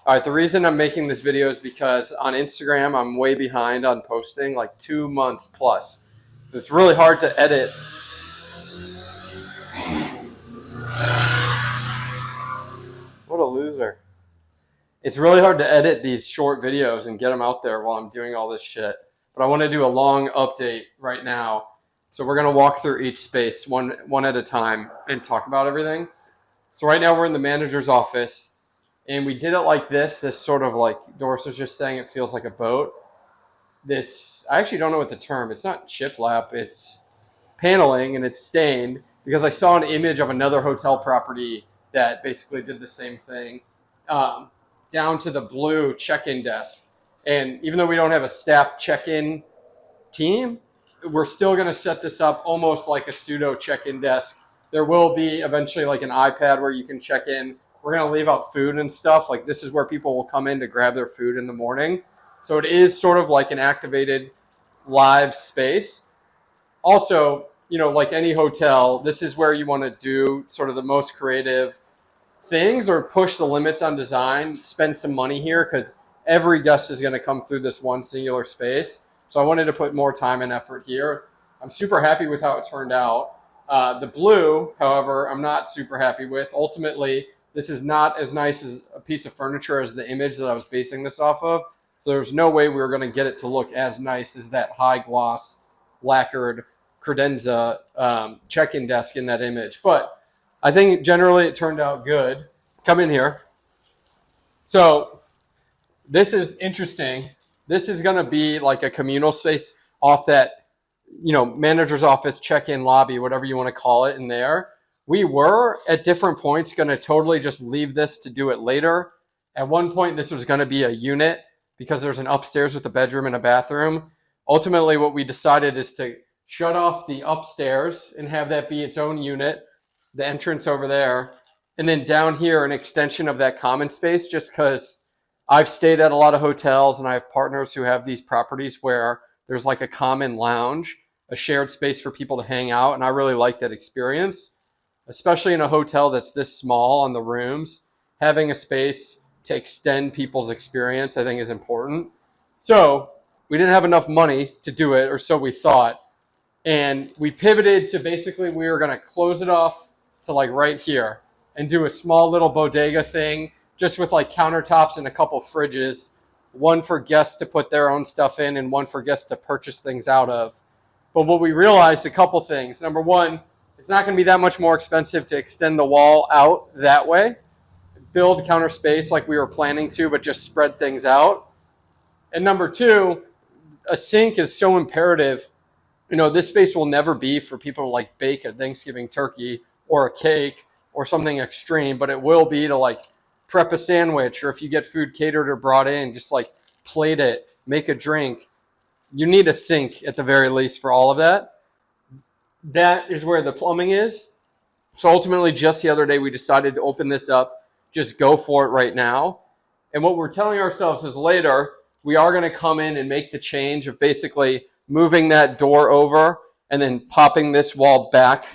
All right, the reason I'm making this video is because on Instagram, I'm way behind on posting, like 2 months plus. It's really hard to edit. What a loser. It's really hard to edit these short videos and get them out there while I'm doing all this shit. But I want to do a long update right now. So we're going to walk through each space one at a time and talk about everything. So right now we're in the manager's office, and we did it like this sort of like Doris was just saying, it feels like a boat. I actually don't know what the term, it's not shiplap, it's paneling, and it's stained because I saw an image of another hotel property that basically did the same thing, down to the blue check-in desk. And even though we don't have a staff check-in team, we're still going to set this up almost like a pseudo check-in desk. There will be eventually like an iPad where you can check in. We're going to leave out food and stuff. Like this is where people will come in to grab their food in the morning. So it is sort of like an activated live space. Also, like any hotel, this is where you want to do sort of the most creative things or push the limits on design, spend some money here because every guest is going to come through this one singular space. So I wanted to put more time and effort here. I'm super happy with how it turned out. The blue, however, I'm not super happy with. Ultimately, this is not as nice as a piece of furniture as the image that I was basing this off of. So there's no way we were going to get it to look as nice as that high gloss lacquered credenza check-in desk in that image. But I think generally it turned out good. Come in here. So this is interesting. This is going to be like a communal space off that, manager's office, check-in lobby, whatever you want to call it in there. We were at different points going to totally just leave this to do it later. At one point, this was going to be a unit because there's an upstairs with a bedroom and a bathroom. Ultimately, what we decided is to shut off the upstairs and have that be its own unit, the entrance over there, and then down here, an extension of that common space, just because I've stayed at a lot of hotels and I have partners who have these properties where there's like a common lounge, a shared space for people to hang out. And I really like that experience, especially in a hotel that's this small on the rooms. Having a space to extend people's experience, I think, is important. So we didn't have enough money to do it, or so we thought. And we pivoted to basically we were going to close it off to like right here and do a small little bodega thing just with like countertops and a couple fridges, one for guests to put their own stuff in and one for guests to purchase things out of. But what we realized, a couple things. Number one, it's not going to be that much more expensive to extend the wall out that way, build counter space like we were planning to, but just spread things out. And number two, a sink is so imperative. This space will never be for people to like bake a Thanksgiving turkey or a cake or something extreme, but it will be to like prep a sandwich, or if you get food catered or brought in, just like plate it, make a drink. You need a sink at the very least for all of that. That is where the plumbing is. So ultimately, just the other day, we decided to open this up, just go for it right now. And what we're telling ourselves is later, we are going to come in and make the change of basically moving that door over and then popping this wall back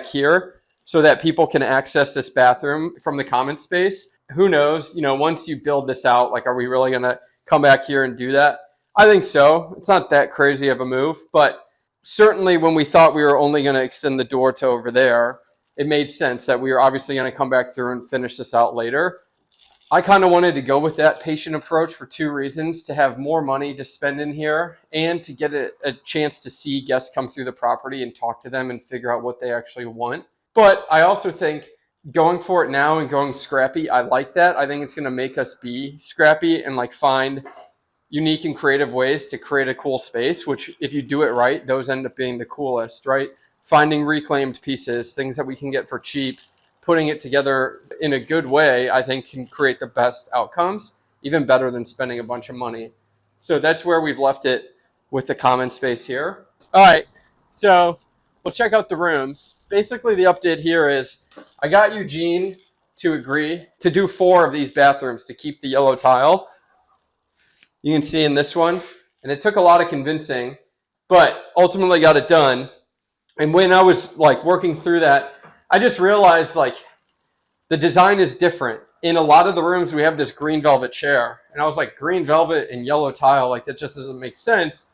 here so that people can access this bathroom from the common space. Who knows, once you build this out, like, are we really going to come back here and do that? I think so. It's not that crazy of a move, but certainly when we thought we were only going to extend the door to over there, it made sense that we were obviously going to come back through and finish this out later. I kind of wanted to go with that patient approach for two reasons: to have more money to spend in here and to get a chance to see guests come through the property and talk to them and figure out what they actually want. But I also think going for it now and going scrappy, I like that. I think it's going to make us be scrappy and like find unique and creative ways to create a cool space, which if you do it right, those end up being the coolest, right? Finding reclaimed pieces, things that we can get for cheap, putting it together in a good way, I think can create the best outcomes, even better than spending a bunch of money. So that's where we've left it with the common space here. All right, so we'll check out the rooms. Basically, the update here is I got Eugene to agree to do 4 of these bathrooms to keep the yellow tile. You can see in this one, and it took a lot of convincing, but ultimately got it done. And when I was like working through that, I just realized like the design is different. in a lot of the rooms we have this green velvet chair, and I was like, green velvet and yellow tile, like that just doesn't make sense.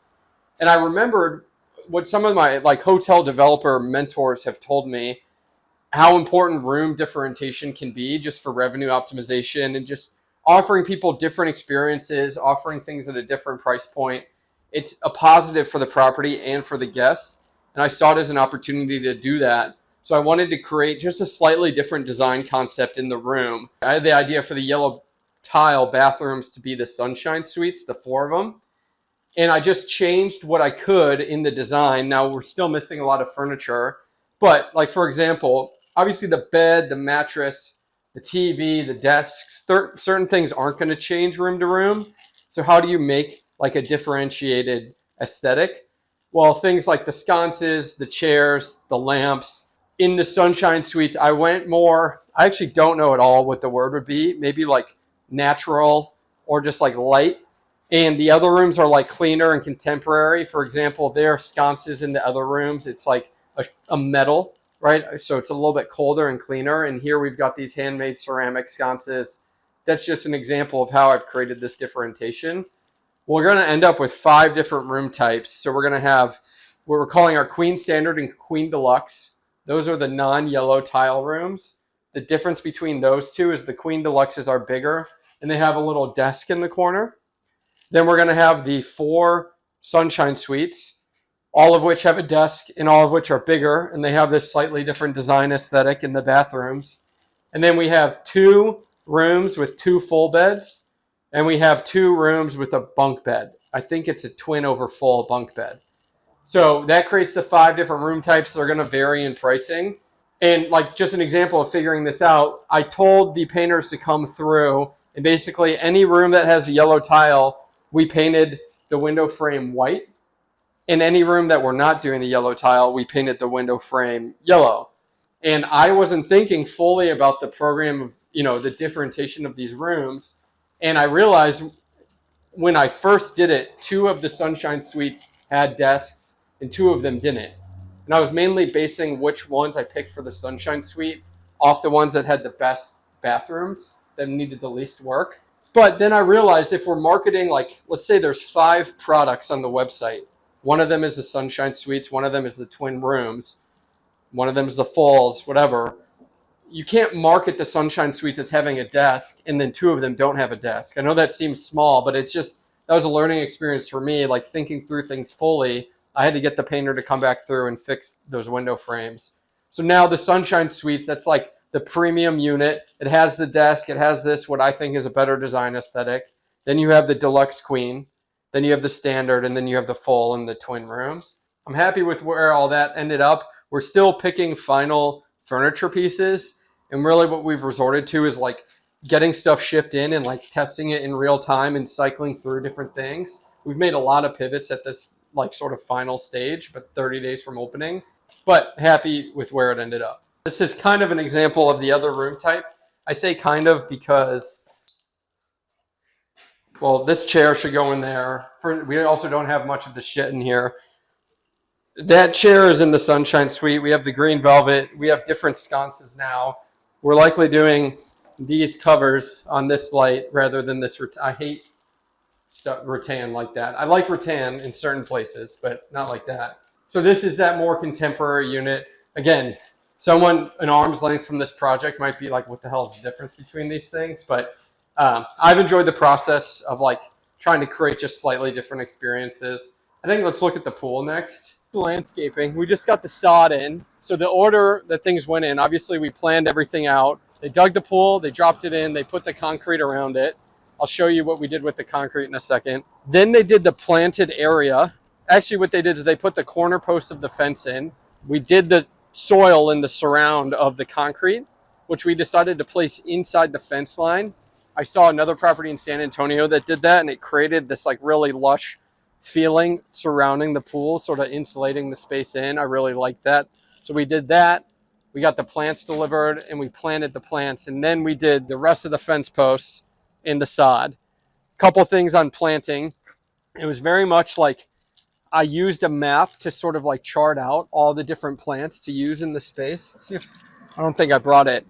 And I remembered what some of my like hotel developer mentors have told me, how important room differentiation can be just for revenue optimization and just offering people different experiences, offering things at a different price point. It's a positive for the property and for the guest. And I saw it as an opportunity to do that. So I wanted to create just a slightly different design concept in the room. I had the idea for the yellow tile bathrooms to be the sunshine suites, the 4 of them. And I just changed what I could in the design. Now we're still missing a lot of furniture, but like, for example, obviously the bed, the mattress, the TV, the desks, certain things aren't going to change room to room. So how do you make like a differentiated aesthetic? Well, things like the sconces, the chairs, the lamps. In the sunshine suites, I went more, I actually don't know at all what the word would be, maybe like natural or just like light. And the other rooms are like cleaner and contemporary. For example, there are sconces in the other rooms. It's like a metal, right? So it's a little bit colder and cleaner. And here we've got these handmade ceramic sconces. That's just an example of how I've created this differentiation. We're going to end up with 5 different room types. So we're going to have what we're calling our Queen Standard and Queen Deluxe. Those are the non-yellow tile rooms. The difference between those two is the Queen Deluxes are bigger and they have a little desk in the corner. Then we're going to have the 4 sunshine suites, all of which have a desk and all of which are bigger, and they have this slightly different design aesthetic in the bathrooms. And then we have 2 rooms with 2 full beds, and we have 2 rooms with a bunk bed. I think it's a twin over full bunk bed. So that creates the 5 different room types. They're going to vary in pricing. And like just an example of figuring this out, I told the painters to come through, and basically any room that has a yellow tile, we painted the window frame white. In any room that we're not doing the yellow tile, we painted the window frame yellow. And I wasn't thinking fully about the program of, the differentiation of these rooms. And I realized when I first did it, 2 of the sunshine suites had desks and 2 of them didn't. And I was mainly basing which ones I picked for the sunshine suite off the ones that had the best bathrooms that needed the least work. But then I realized if we're marketing, like, let's say there's 5 products on the website. One of them is the sunshine suites. One of them is the twin rooms. One of them is the falls, whatever. You can't market the sunshine suites as having a desk and then 2 of them don't have a desk. I know that seems small, but it's just, that was a learning experience for me, like thinking through things fully. I had to get the painter to come back through and fix those window frames. So now the sunshine suites, that's like the premium unit. It has the desk. It has this, what I think is a better design aesthetic. Then you have the deluxe queen. Then you have the standard, and then you have the full and the twin rooms. I'm happy with where all that ended up. We're still picking final furniture pieces. And really what we've resorted to is like getting stuff shipped in and like testing it in real time and cycling through different things. We've made a lot of pivots at this like sort of final stage, but 30 days from opening, but happy with where it ended up. This is kind of an example of the other room type. I say kind of because, well, this chair should go in there. We also don't have much of the shit in here. That chair is in the sunshine suite. We have the green velvet. We have different sconces now. We're likely doing these covers on this light rather than this. I hate stuff rattan like that. I like rattan in certain places, but not like that. So this is that more contemporary unit. Again, someone an arm's length from this project might be like, what the hell is the difference between these things? But I've enjoyed the process of like trying to create just slightly different experiences. I think let's look at the pool next. The landscaping. We just got the sod in. So the order that things went in, obviously we planned everything out. They dug the pool, they dropped it in, they put the concrete around it. I'll show you what we did with the concrete in a second. Then they did the planted area. Actually, what they did is they put the corner posts of the fence in. We did the soil in the surround of the concrete, which we decided to place inside the fence line. I saw another property in San Antonio that did that, and it created this like really lush feeling surrounding the pool, sort of insulating the space in. I really liked that. So we did that. We got the plants delivered and we planted the plants. And then we did the rest of the fence posts in the sod. Couple things on planting. It was very much like I used a map to sort of like chart out all the different plants to use in the space. Let's see if, I don't think I brought it.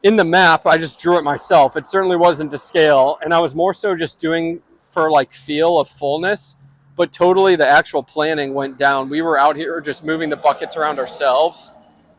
in the map, I just drew it myself. It certainly wasn't to scale, and I was more so just doing for like feel of fullness, but totally the actual planning went down. We were out here just moving the buckets around ourselves.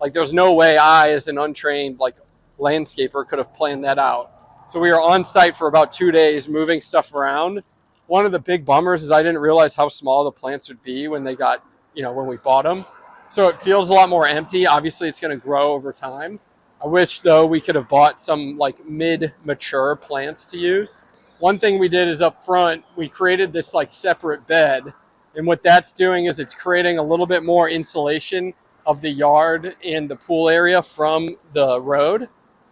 Like there's no way I, as an untrained like landscaper, could have planned that out. So we were on site for about 2 days moving stuff around. One of the big bummers is I didn't realize how small the plants would be when they got, when we bought them. So it feels a lot more empty. Obviously, it's going to grow over time. I wish, though, we could have bought some like mid-mature plants to use. One thing we did is up front, we created this like separate bed. And what that's doing is it's creating a little bit more insulation of the yard and the pool area from the road.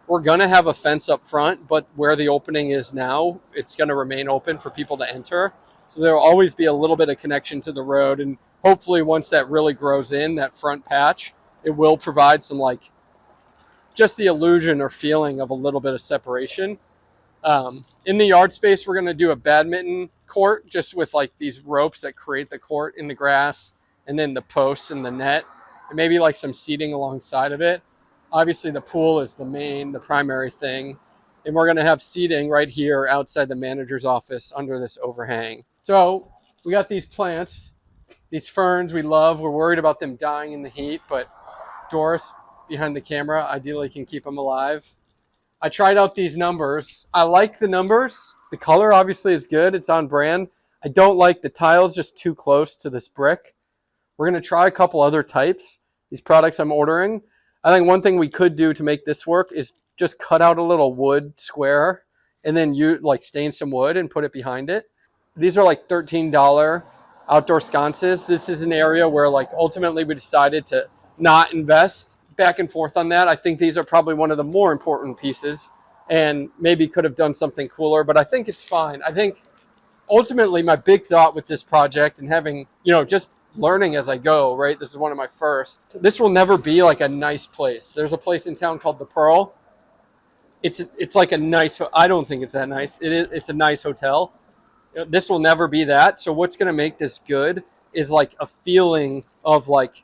We're going to have a fence up front, but where the opening is now, it's going to remain open for people to enter. So there will always be a little bit of connection to the road. And hopefully once that really grows in, that front patch, it will provide some like just the illusion or feeling of a little bit of separation. In the yard space, we're going to do a badminton court just with like these ropes that create the court in the grass, and then the posts and the net, and maybe like some seating alongside of it. Obviously, the pool is the primary thing. And we're going to have seating right here outside the manager's office under this overhang. So we got these plants, these ferns we love. We're worried about them dying in the heat, but Doris behind the camera ideally can keep them alive. I tried out these numbers. I like the numbers. The color obviously is good. It's on brand. I don't like the tiles just too close to this brick. We're going to try a couple other types. These products I'm ordering. I think one thing we could do to make this work is just cut out a little wood square and then you like stain some wood and put it behind it. These are like $13 outdoor sconces. This is an area where like ultimately we decided to not invest. Back and forth on that. I think these are probably one of the more important pieces and maybe could have done something cooler, but I think it's fine. I think ultimately my big thought with this project and having, just learning as I go, right? This is one of my first. This will never be like a nice place. There's a place in town called the Pearl. It's like a nice, I don't think it's that nice. It's a nice hotel. This will never be that. So what's going to make this good is like a feeling of like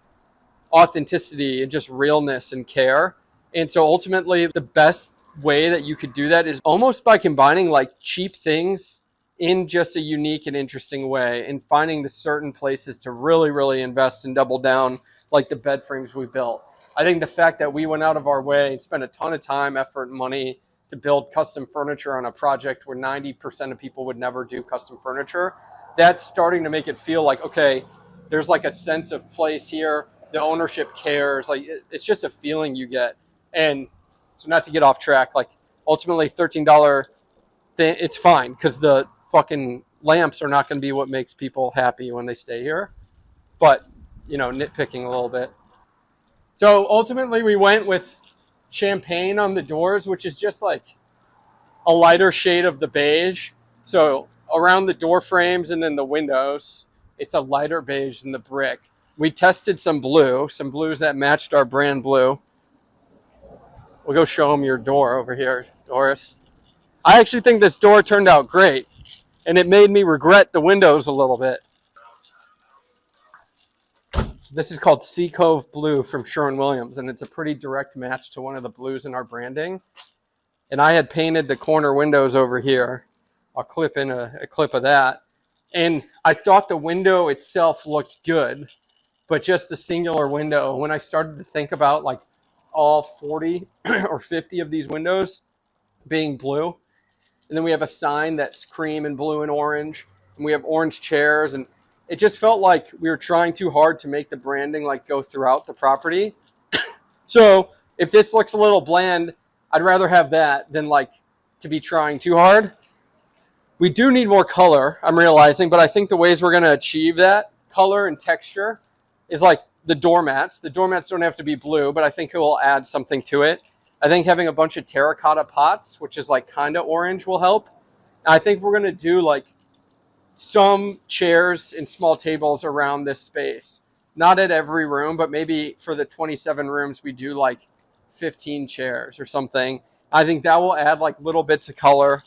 authenticity and just realness and care. And so ultimately the best way that you could do that is almost by combining like cheap things in just a unique and interesting way and finding the certain places to really, really invest and double down, like the bed frames we built. I think the fact that we went out of our way and spent a ton of time, effort, and money to build custom furniture on a project where 90% of people would never do custom furniture, that's starting to make it feel like, okay, there's like a sense of place here. The ownership cares. Like it's just a feeling you get. And so not to get off track, like ultimately $13 thing, it's fine because the fucking lamps are not going to be what makes people happy when they stay here. But, nitpicking a little bit. So ultimately we went with champagne on the doors, which is just like a lighter shade of the beige. So around the door frames and then the windows, it's a lighter beige than the brick. We tested some blues that matched our brand blue. We'll go show them your door over here, Doris. I actually think this door turned out great, and it made me regret the windows a little bit. This is called Sea Cove Blue from Sherwin-Williams, and it's a pretty direct match to one of the blues in our branding. And I had painted the corner windows over here. I'll clip in a clip of that. And I thought the window itself looked good, but just a singular window. When I started to think about like all 40 or 50 of these windows being blue, and then we have a sign that's cream and blue and orange, and we have orange chairs, and it just felt like we were trying too hard to make the branding like go throughout the property. So if this looks a little bland, I'd rather have that than like to be trying too hard. We do need more color, I'm realizing, but I think the ways we're going to achieve that color and texture is like the doormats. The doormats don't have to be blue, but I think it will add something to it. I think having a bunch of terracotta pots, which is like kind of orange, will help. I think we're going to do like some chairs and small tables around this space. Not at every room, but maybe for the 27 rooms, we do like 15 chairs or something. I think that will add like little bits of color.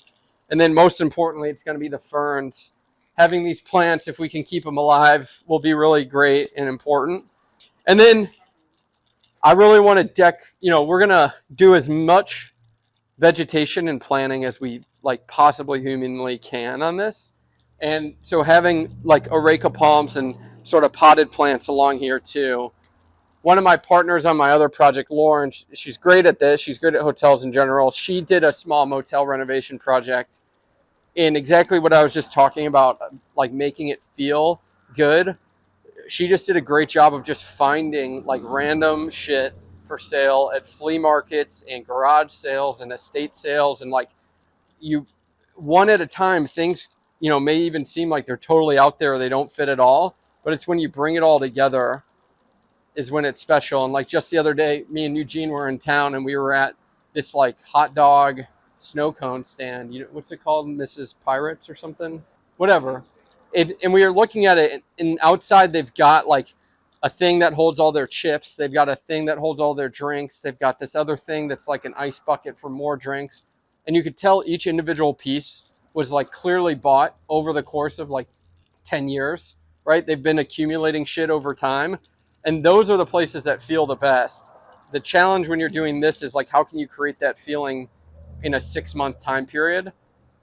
And then most importantly, it's going to be the ferns. Having these plants, if we can keep them alive, will be really great and important. And then I really want to we're going to do as much vegetation and planning as we like possibly humanly can on this. And so having like areca palms and sort of potted plants along here too. One of my partners on my other project, Lauren, she's great at this. She's good at hotels in general. She did a small motel renovation project in exactly what I was just talking about, like making it feel good. She just did a great job of just finding like random shit for sale at flea markets and garage sales and estate sales, and like you one at a time, things may even seem like they're totally out there or they don't fit at all, but it's when you bring it all together is when it's special. And like just the other day, me and Eugene were in town and we were at this like hot dog snow cone stand. What's it called? Mrs. Pirates or something? Whatever. And we were looking at it, and outside they've got like a thing that holds all their chips. They've got a thing that holds all their drinks. They've got this other thing that's like an ice bucket for more drinks. And you could tell each individual piece was like clearly bought over the course of like 10 years, right? They've been accumulating shit over time. And those are the places that feel the best. The challenge when you're doing this is like, how can you create that feeling in a 6-month time period?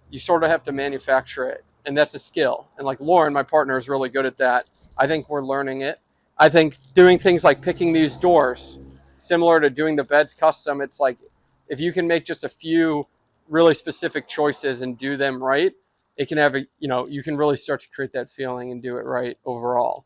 You sort of have to manufacture it. And that's a skill. And like Lauren, my partner, is really good at that. I think we're learning it. I think doing things like picking these doors, similar to doing the beds custom, it's like if you can make just a few really specific choices and do them right, it can have you can really start to create that feeling and do it right overall.